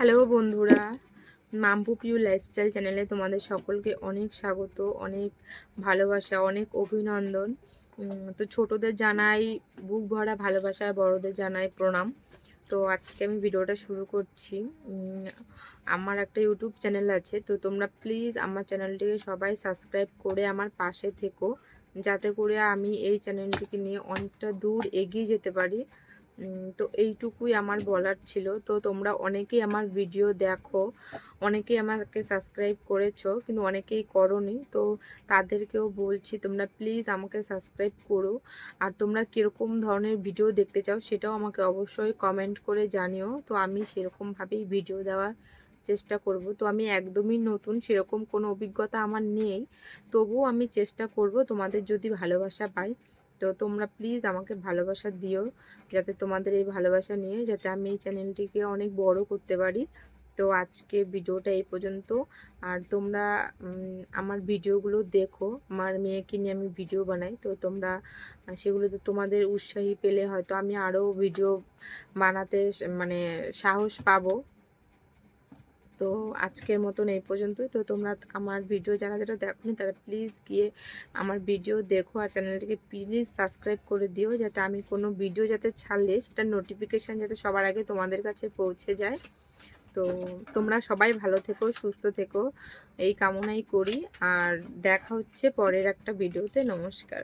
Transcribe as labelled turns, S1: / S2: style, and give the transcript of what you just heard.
S1: Hello বন্ধুরা, Mampu Piu lifestyle চ্যানেলে তোমাদের সকলকে অনেক স্বাগত, অনেক ভালোবাসা, অনেক অভিনন্দন। তো ছোটদের জানাই বুক ভরা ভালোবাসা, বড়দের জানাই প্রণাম। তো আজকে আমি ভিডিওটা শুরু করছি। আমার একটা ইউটিউব চ্যানেল আছে, তো তোমরা প্লিজ আমার চ্যানেলটিকে সবাই সাবস্ক্রাইব করে আমার পাশে থেকো, যাতে করে আমি এই চ্যানেলটিকে নিয়ে অনেকটা দূর এগিয়ে যেতে পারি। তো এইটুকুই আমার বলার ছিল। তো তোমরা অনেকেই আমার ভিডিও দেখো, অনেকেই আমাকে সাবস্ক্রাইব করেছো, কিন্তু অনেকেই করোনি। তো তাদেরকেও বলছি তোমরা প্লিজ আমাকে সাবস্ক্রাইব করো। আর তোমরা কীরকম ধরনের ভিডিও দেখতে চাও সেটাও আমাকে অবশ্যই কমেন্ট করে জানিও। তো আমি সেরকমভাবেই ভিডিও দেওয়ার চেষ্টা করব। তো আমি একদমই নতুন, সেরকম কোনো অভিজ্ঞতা আমার নেই, তবুও আমি চেষ্টা করব তোমাদের যদি ভালোবাসা পাই। তো তোমরা প্লিজ আমাকে ভালোবাসা দিও, যাতে তোমাদের এই ভালোবাসা নিয়ে যাতে আমি এই চ্যানেলটিকে অনেক বড় করতে পারি। তো আজকে ভিডিওটা এই পর্যন্ত। আর তোমরা আমার ভিডিওগুলো দেখো, আমার মেয়েকে নিয়ে আমি ভিডিও বানাই, তো তোমরা সেগুলোতে তোমাদের উৎসাহী পেলে হয়তো আমি আরও ভিডিও বানাতে মানে সাহস পাবো। তো আজকের মতন এই পর্যন্তই। তো তোমরা আমার ভিডিও যারা যারা দেখোনি তারা প্লিজ গিয়ে আমার ভিডিও দেখো, আর চ্যানেলটিকে প্লিজ সাবস্ক্রাইব করে দিও, যাতে আমি কোনো ভিডিও যাতে ছাড়লে সেটার নোটিফিকেশান যাতে সবার আগে তোমাদের কাছে পৌঁছে যায়। তো তোমরা সবাই ভালো থেকো, সুস্থ থেকো, এই কামনাই করি। আর দেখা হচ্ছে পরের একটা ভিডিওতে। নমস্কার।